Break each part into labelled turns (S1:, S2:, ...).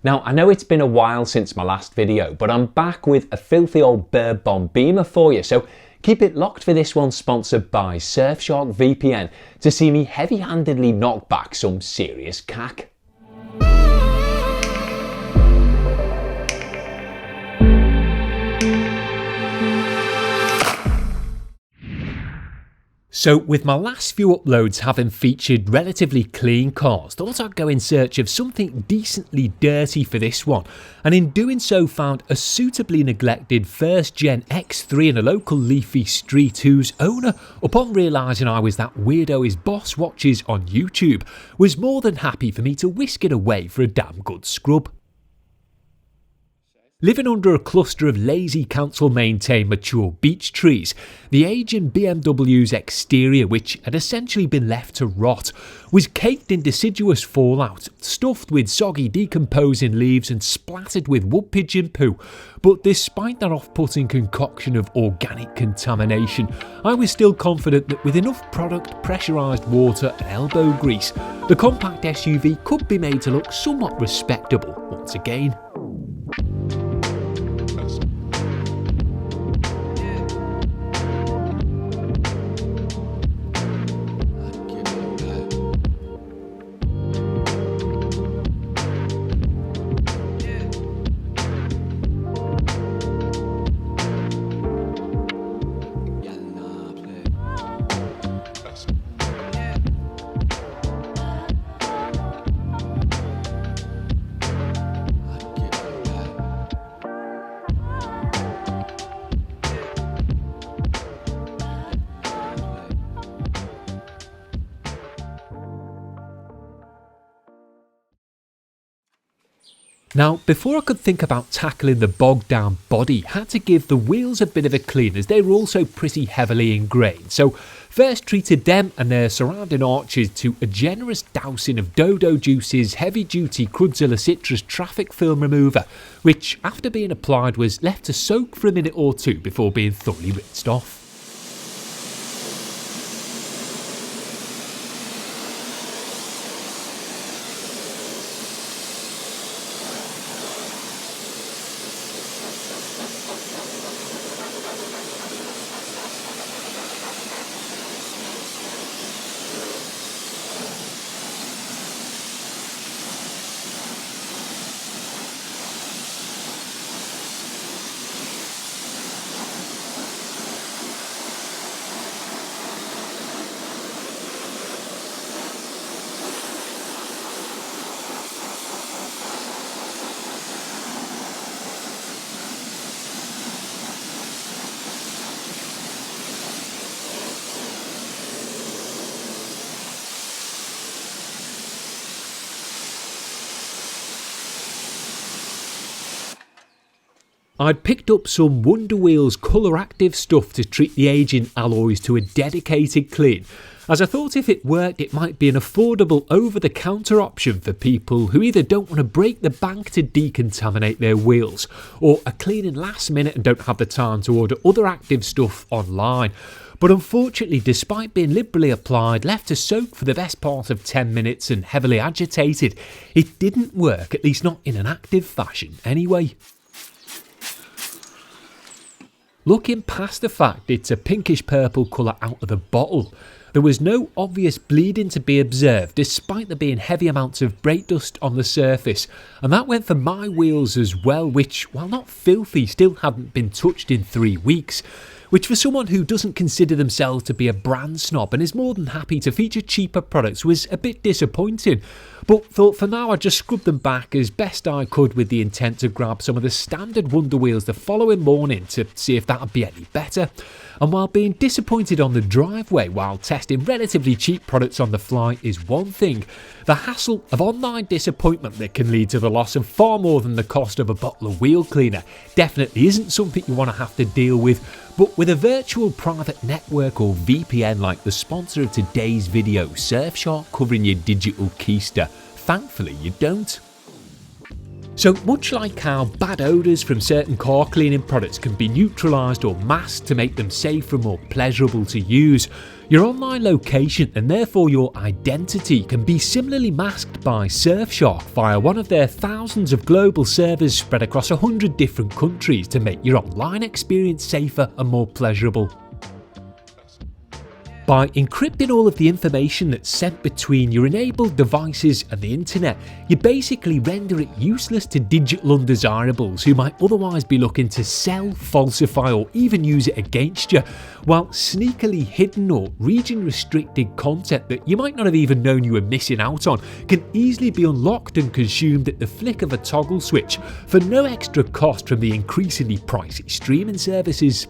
S1: Now, I know it's been a while since my last video, but I'm back with a filthy old bird bomb beamer for you, so keep it locked for this one, sponsored by Surfshark VPN, to see me heavy-handedly knock back some serious cack. So with my last few uploads having featured relatively clean cars, thought I'd go in search of something decently dirty for this one, and in doing so found a suitably neglected first gen X3 in a local leafy street whose owner, upon realising I was that weirdo his boss watches on YouTube, was more than happy for me to whisk it away for a damn good scrub. Living under a cluster of lazy council-maintained mature beech trees, the aging BMW's exterior, which had essentially been left to rot, was caked in deciduous fallout, stuffed with soggy decomposing leaves and splattered with wood pigeon poo. But despite that off-putting concoction of organic contamination, I was still confident that with enough product, pressurised water and elbow grease, the compact SUV could be made to look somewhat respectable once again. Now, before I could think about tackling the bogged down body, I had to give the wheels a bit of a clean as they were also pretty heavily ingrained. So first treated them and their surrounding arches to a generous dousing of Dodo Juice's heavy duty Crudzilla citrus traffic film remover, which after being applied was left to soak for a minute or two before being thoroughly rinsed off. I'd picked up some Wonder Wheels colour active stuff to treat the aging alloys to a dedicated clean, as I thought if it worked it might be an affordable over-the-counter option for people who either don't want to break the bank to decontaminate their wheels, or are cleaning last minute and don't have the time to order other active stuff online. But unfortunately, despite being liberally applied, left to soak for the best part of 10 minutes and heavily agitated, it didn't work, at least not in an active fashion anyway. Looking past the fact it's a pinkish purple colour out of the bottle, there was no obvious bleeding to be observed despite there being heavy amounts of brake dust on the surface, and that went for my wheels as well, which, while not filthy, still hadn't been touched in 3 weeks. Which for someone who doesn't consider themselves to be a brand snob and is more than happy to feature cheaper products was a bit disappointing, but thought for now I'd just scrub them back as best I could with the intent to grab some of the standard Wonder Wheels the following morning to see if that would be any better. And while being disappointed on the driveway while testing relatively cheap products on the fly is one thing, the hassle of online disappointment that can lead to the loss of far more than the cost of a bottle of wheel cleaner definitely isn't something you want to have to deal with. But with a virtual private network or VPN like the sponsor of today's video, Surfshark, covering your digital keister, thankfully you don't. So much like how bad odours from certain car cleaning products can be neutralised or masked to make them safer and more pleasurable to use, your online location and therefore your identity can be similarly masked by Surfshark via one of their thousands of global servers spread across 100 different countries to make your online experience safer and more pleasurable. By encrypting all of the information that's sent between your enabled devices and the internet, you basically render it useless to digital undesirables who might otherwise be looking to sell, falsify or even use it against you, while sneakily hidden or region-restricted content that you might not have even known you were missing out on can easily be unlocked and consumed at the flick of a toggle switch for no extra cost from the increasingly pricey streaming services.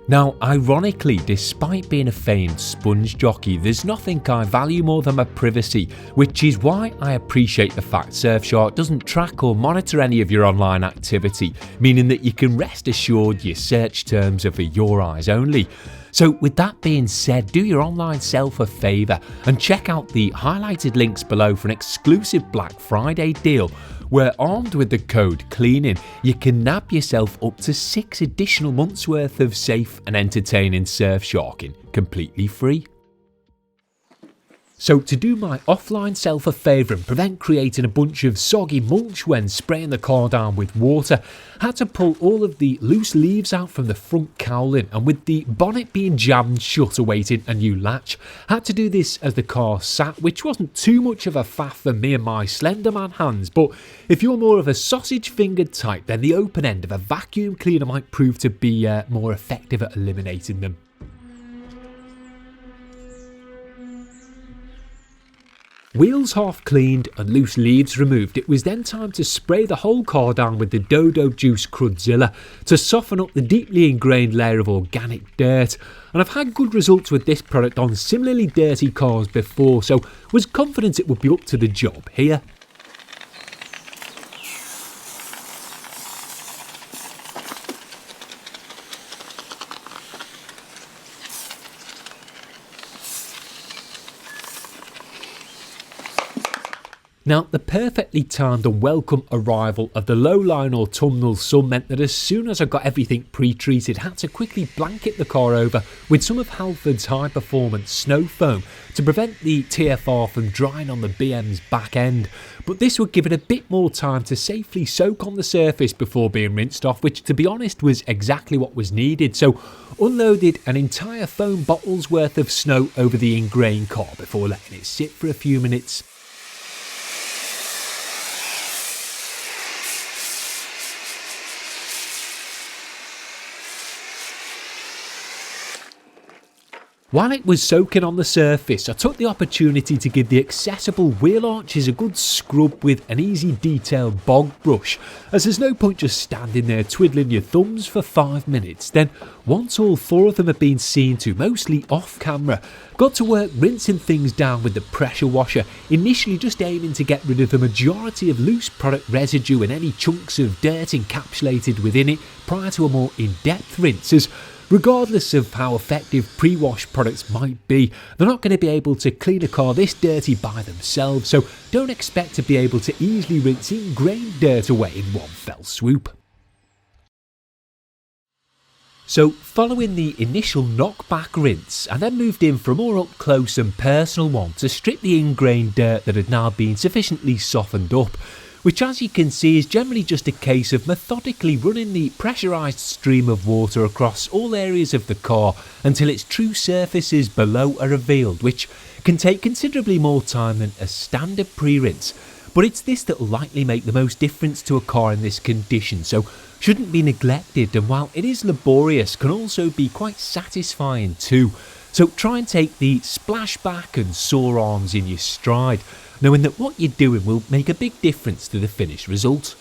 S1: Now, ironically, despite being a famed sponge jockey, there's nothing I value more than my privacy, which is why I appreciate the fact Surfshark doesn't track or monitor any of your online activity, meaning that you can rest assured your search terms are for your eyes only. So with that being said, do your online self a favour and check out the highlighted links below for an exclusive Black Friday deal, where armed with the code CLEANING, you can nab yourself up to 6 additional months worth of safe and entertaining Surfsharking, completely free. So to do my offline self a favour and prevent creating a bunch of soggy mulch when spraying the car down with water, I had to pull all of the loose leaves out from the front cowling, and with the bonnet being jammed shut awaiting a new latch, I had to do this as the car sat, which wasn't too much of a faff for me and my Slenderman hands, but if you're more of a sausage fingered type, then the open end of a vacuum cleaner might prove to be more effective at eliminating them. Wheels half cleaned and loose leaves removed, it was then time to spray the whole car down with the Dodo Juice Crudzilla to soften up the deeply ingrained layer of organic dirt. And I've had good results with this product on similarly dirty cars before, so was confident it would be up to the job here. Now, the perfectly timed and welcome arrival of the low-lying autumnal sun meant that as soon as I got everything pre-treated, I had to quickly blanket the car over with some of Halfords high-performance snow foam to prevent the TFR from drying on the BM's back end. But this would give it a bit more time to safely soak on the surface before being rinsed off, which to be honest was exactly what was needed. So unloaded an entire foam bottle's worth of snow over the ingrained car before letting it sit for a few minutes. While it was soaking on the surface, I took the opportunity to give the accessible wheel arches a good scrub with an easy detailed bog brush, as there's no point just standing there twiddling your thumbs for 5 minutes. Then, once all 4 of them had been seen to, mostly off camera, got to work rinsing things down with the pressure washer, initially just aiming to get rid of the majority of loose product residue and any chunks of dirt encapsulated within it prior to a more in-depth rinse, as regardless of how effective pre-wash products might be, they're not going to be able to clean a car this dirty by themselves, so don't expect to be able to easily rinse ingrained dirt away in one fell swoop. So following the initial knockback rinse, I then moved in for a more up close and personal one to strip the ingrained dirt that had now been sufficiently softened up, which as you can see is generally just a case of methodically running the pressurised stream of water across all areas of the car until its true surfaces below are revealed, which can take considerably more time than a standard pre-rinse. But it's this that will likely make the most difference to a car in this condition, so shouldn't be neglected, and while it is laborious, can also be quite satisfying too. So try and take the splashback and sore arms in your stride, knowing that what you're doing will make a big difference to the finished result.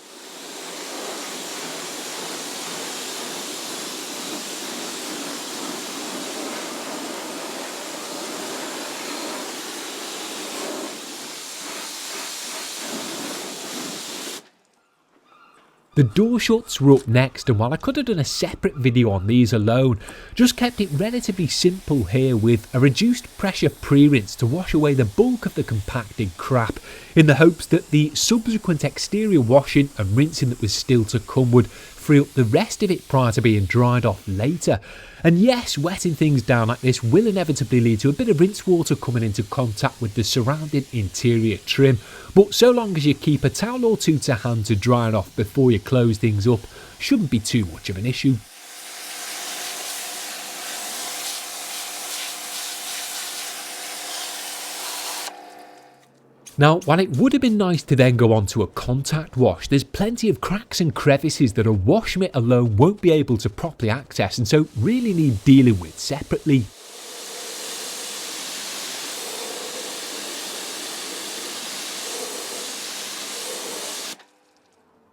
S1: The door shuts were up next, and while I could have done a separate video on these alone, just kept it relatively simple here with a reduced pressure pre-rinse to wash away the bulk of the compacted crap, in the hopes that the subsequent exterior washing and rinsing that was still to come would free up the rest of it prior to being dried off later. And yes, wetting things down like this will inevitably lead to a bit of rinse water coming into contact with the surrounding interior trim, but so long as you keep a towel or two to hand to dry it off before you close things up, shouldn't be too much of an issue. Now, while it would have been nice to then go on to a contact wash, there's plenty of cracks and crevices that a wash mitt alone won't be able to properly access, and so really need dealing with separately.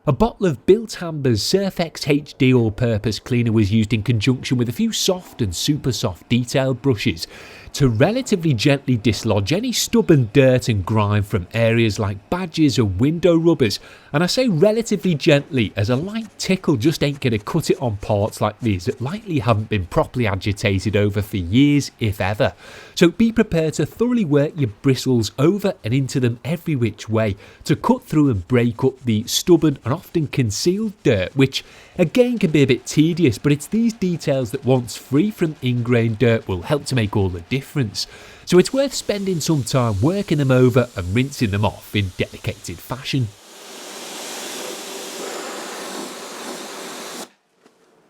S1: A bottle of Bilt Hamber's Surfex HD all-purpose cleaner was used in conjunction with a few soft and super soft detailed brushes to relatively gently dislodge any stubborn dirt and grime from areas like badges or window rubbers, and I say relatively gently as a light tickle just ain't going to cut it on parts like these that likely haven't been properly agitated over for years if ever. So be prepared to thoroughly work your bristles over and into them every which way to cut through and break up the stubborn and often concealed dirt, which again can be a bit tedious, but it's these details that once free from ingrained dirt will help to make all the difference. So it's worth spending some time working them over and rinsing them off in dedicated fashion.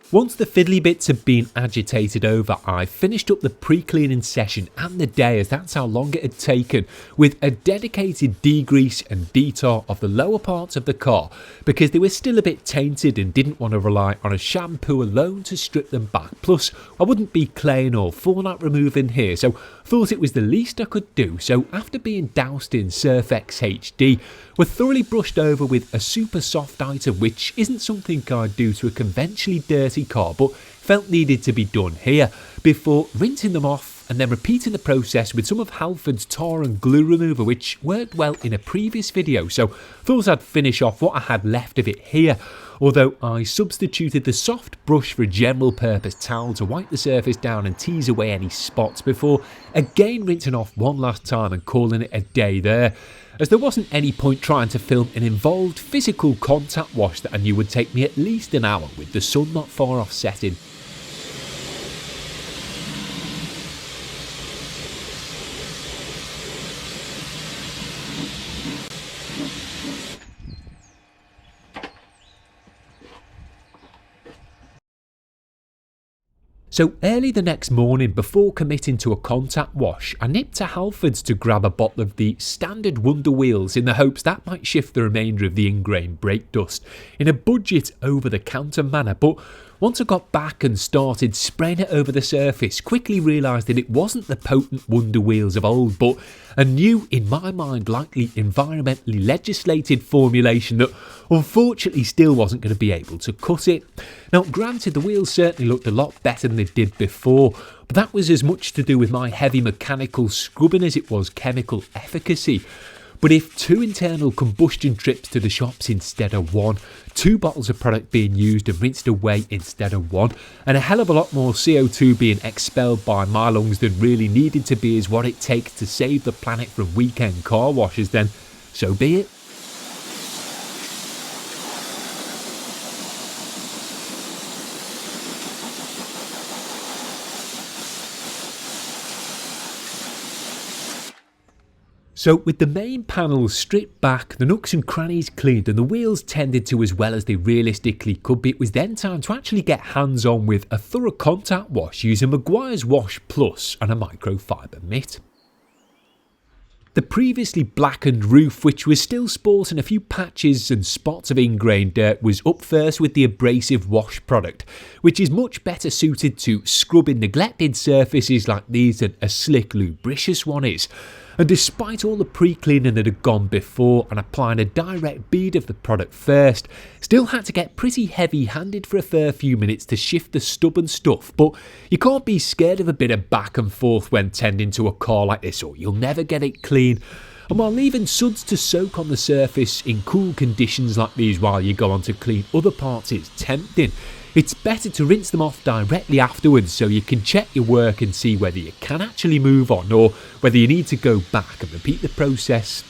S1: Once the fiddly bits had been agitated over, I finished up the pre-cleaning session and the day, as that's how long it had taken, with a dedicated degrease and detar of the lower parts of the car, because they were still a bit tainted and didn't want to rely on a shampoo alone to strip them back. Plus, I wouldn't be claying or fallout removing here, so thought it was the least I could do. So after being doused in Surfex HD, were thoroughly brushed over with a super soft item, which isn't something I'd do to a conventionally dirty car, but felt needed to be done here, before rinsing them off and then repeating the process with some of Halfords tar and glue remover, which worked well in a previous video, so thought I'd finish off what I had left of it here, although I substituted the soft brush for a general purpose towel to wipe the surface down and tease away any spots before again rinsing off one last time and calling it a day there, as there wasn't any point trying to film an involved physical contact wash that I knew would take me at least an hour with the sun not far off setting. So early the next morning, before committing to a contact wash, I nipped to Halfords to grab a bottle of the standard Wonder Wheels in the hopes that might shift the remainder of the ingrained brake dust in a budget over-the-counter manner, but once I got back and started spraying it over the surface, quickly realised that it wasn't the potent Wonder Wheels of old, but a new, in my mind, likely environmentally legislated formulation that unfortunately still wasn't going to be able to cut it. Now granted, the wheels certainly looked a lot better than they did before, but that was as much to do with my heavy mechanical scrubbing as it was chemical efficacy. But if 2 internal combustion trips to the shops instead of 1, 2 bottles of product being used and rinsed away instead of 1, and a hell of a lot more CO2 being expelled by my lungs than really needed to be is what it takes to save the planet from weekend car washes, then so be it. So with the main panels stripped back, the nooks and crannies cleaned and the wheels tended to as well as they realistically could be, it was then time to actually get hands on with a thorough contact wash using Meguiars Wash Plus and a microfibre mitt. The previously blackened roof, which was still sporting a few patches and spots of ingrained dirt, was up first with the abrasive wash product, which is much better suited to scrubbing neglected surfaces like these than a slick lubricious one is. And despite all the pre-cleaning that had gone before and applying a direct bead of the product first, still had to get pretty heavy-handed for a fair few minutes to shift the stubborn stuff, but you can't be scared of a bit of back and forth when tending to a car like this or you'll never get it clean. And while leaving suds to soak on the surface in cool conditions like these while you go on to clean other parts is tempting, it's better to rinse them off directly afterwards so you can check your work and see whether you can actually move on or whether you need to go back and repeat the process.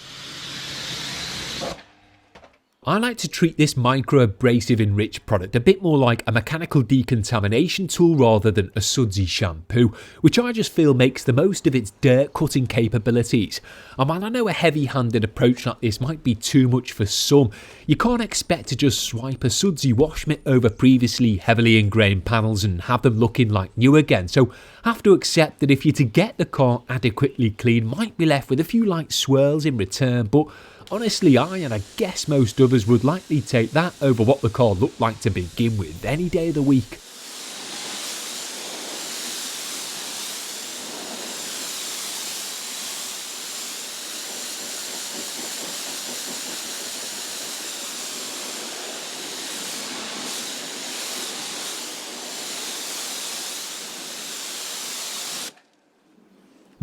S1: I like to treat this micro-abrasive enriched product a bit more like a mechanical decontamination tool rather than a sudsy shampoo, which I just feel makes the most of its dirt cutting capabilities. And while I know a heavy-handed approach like this might be too much for some, you can't expect to just swipe a sudsy wash mitt over previously heavily ingrained panels and have them looking like new again. So I have to accept that if you're to get the car adequately clean, might be left with a few light swirls in return, but honestly, and I guess most others would likely take that over what the car looked like to begin with any day of the week.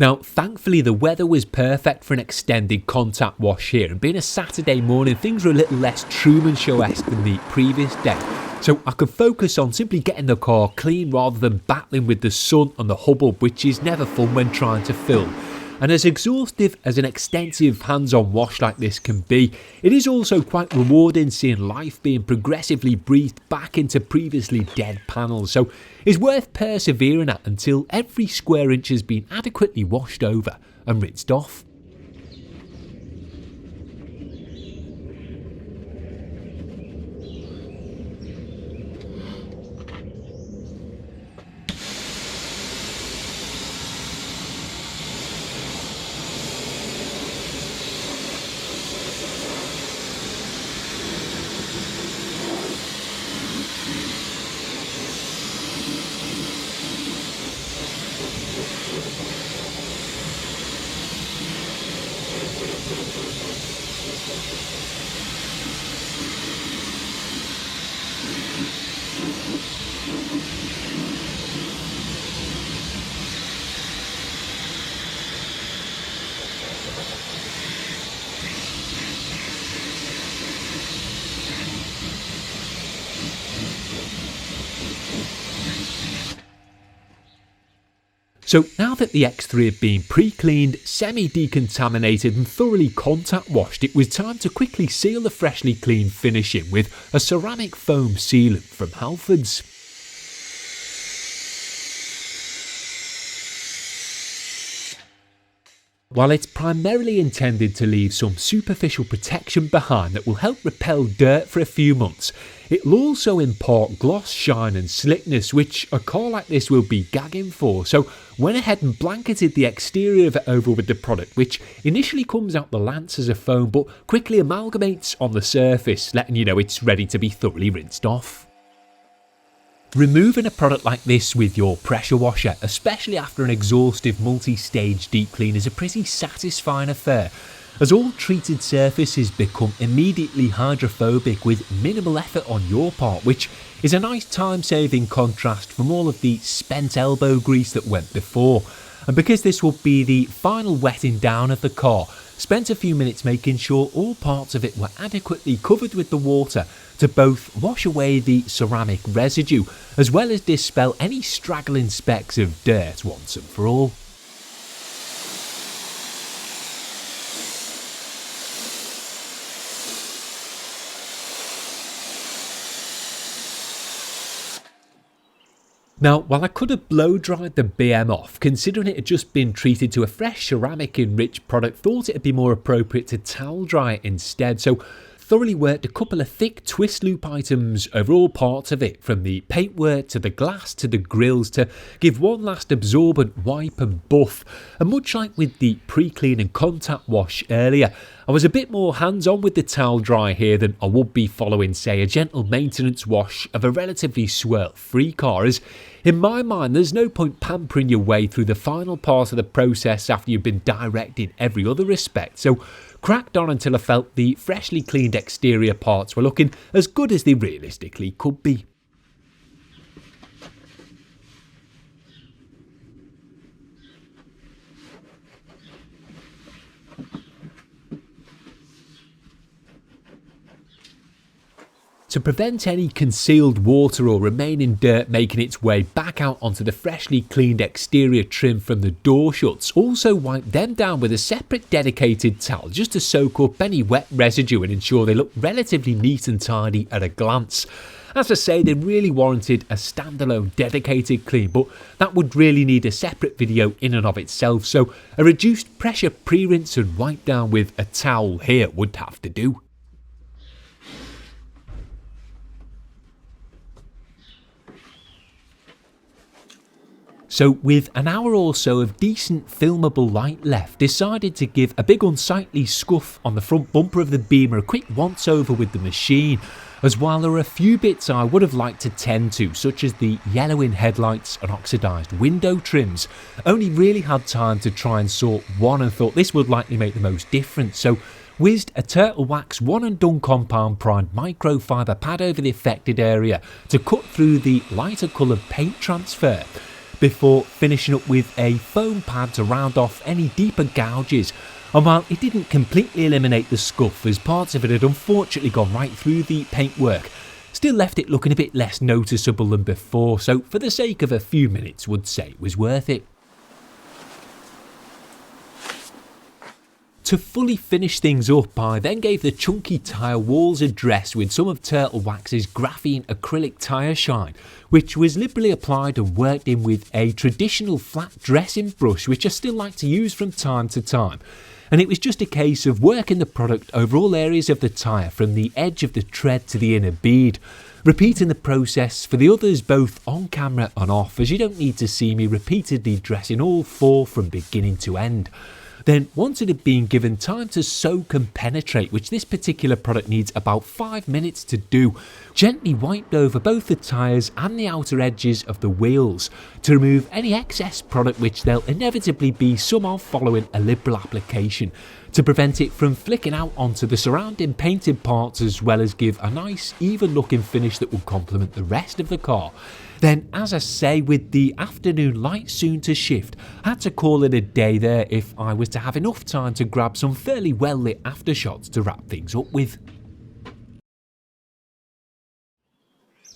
S1: Now, thankfully the weather was perfect for an extended contact wash here, and being a Saturday morning, things were a little less Truman Show-esque than the previous day. So I could focus on simply getting the car clean rather than battling with the sun on the hubbub, which is never fun when trying to film. And as exhaustive as an extensive hands-on wash like this can be, it is also quite rewarding seeing life being progressively breathed back into previously dead panels, so it's worth persevering at until every square inch has been adequately washed over and rinsed off. So now that the X3 had been pre-cleaned, semi-decontaminated and thoroughly contact washed, it was time to quickly seal the freshly cleaned finish in with a ceramic foam sealant from Halfords. While it's primarily intended to leave some superficial protection behind that will help repel dirt for a few months, it'll also impart gloss, shine and slickness, which a car like this will be gagging for. So went ahead and blanketed the exterior of it over with the product, which initially comes out the lance as a foam but quickly amalgamates on the surface, letting you know it's ready to be thoroughly rinsed off. Removing a product like this with your pressure washer, especially after an exhaustive multi-stage deep clean, is a pretty satisfying affair, as all treated surfaces become immediately hydrophobic with minimal effort on your part, which is a nice time-saving contrast from all of the spent elbow grease that went before. And because this will be the final wetting down of the car, spent a few minutes making sure all parts of it were adequately covered with the water to both wash away the ceramic residue as well as dispel any straggling specks of dirt once and for all. Now, while I could have blow dried the BM off, considering it had just been treated to a fresh ceramic enriched product, thought it would be more appropriate to towel dry it instead, so thoroughly worked a couple of thick twist loop items over all parts of it, from the paintwork to the glass to the grills, to give one last absorbent wipe and buff. And much like with the pre-clean and contact wash earlier, I was a bit more hands-on with the towel dry here than I would be following, say, a gentle maintenance wash of a relatively swirl-free car, as in my mind there's no point pampering your way through the final part of the process after you've been direct in every other respect. So cracked on until I felt the freshly cleaned exterior parts were looking as good as they realistically could be. To prevent any concealed water or remaining dirt making its way back out onto the freshly cleaned exterior trim from the door shuts, also wipe them down with a separate dedicated towel just to soak up any wet residue and ensure they look relatively neat and tidy at a glance. As I say, they really warranted a standalone dedicated clean, but that would really need a separate video in and of itself, so a reduced pressure pre-rinse and wipe down with a towel here would have to do. So with an hour or so of decent filmable light left, decided to give a big unsightly scuff on the front bumper of the Beamer a quick once over with the machine, as while there are a few bits I would have liked to tend to, such as the yellowing headlights and oxidised window trims, only really had time to try and sort one and thought this would likely make the most difference, so whizzed a Turtle Wax one and done compound primed microfibre pad over the affected area to cut through the lighter coloured paint transfer, before finishing up with a foam pad to round off any deeper gouges. And while it didn't completely eliminate the scuff, as parts of it had unfortunately gone right through the paintwork, still left it looking a bit less noticeable than before, so for the sake of a few minutes would say it was worth it. To fully finish things up, I then gave the chunky tyre walls a dress with some of Turtle Wax's Graphene Acrylic tyre shine, which was liberally applied and worked in with a traditional flat dressing brush which I still like to use from time to time. And it was just a case of working the product over all areas of the tyre from the edge of the tread to the inner bead, repeating the process for the others both on camera and off, as you don't need to see me repeatedly dressing all four from beginning to end. Then, once it had been given time to soak and penetrate, which this particular product needs about 5 minutes to do, gently wiped over both the tyres and the outer edges of the wheels to remove any excess product which there'll inevitably be some of following a liberal application, to prevent it from flicking out onto the surrounding painted parts, as well as give a nice even looking finish that will complement the rest of the car. Then, as I say, with the afternoon light soon to shift, I had to call it a day there if I was to have enough time to grab some fairly well lit aftershots to wrap things up with.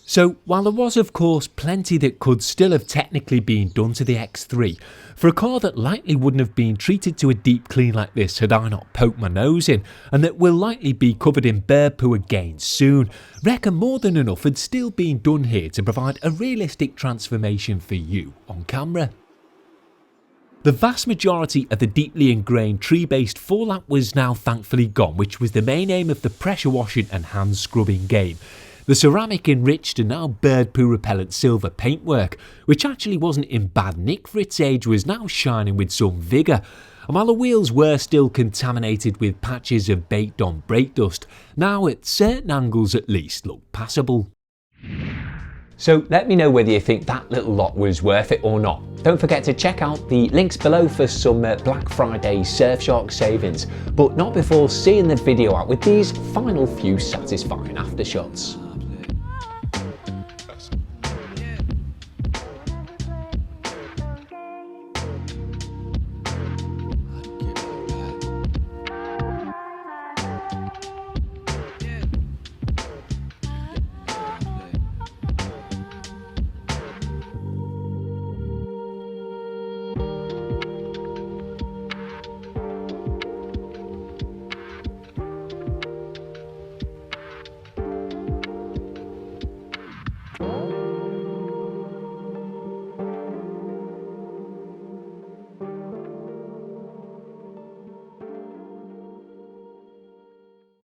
S1: So while there was of course plenty that could still have technically been done to the X3, for a car that likely wouldn't have been treated to a deep clean like this had I not poked my nose in, and that will likely be covered in bear poo again soon, reckon more than enough had still been done here to provide a realistic transformation for you on camera. The vast majority of the deeply ingrained tree-based fallout was now thankfully gone, which was the main aim of the pressure washing and hand scrubbing game. The ceramic enriched and now bird poo repellent silver paintwork, which actually wasn't in bad nick for its age, was now shining with some vigour, and while the wheels were still contaminated with patches of baked on brake dust, now at certain angles at least looked passable. So let me know whether you think that little lot was worth it or not. Don't forget to check out the links below for some Black Friday Surfshark savings, but not before seeing the video out with these final few satisfying aftershots.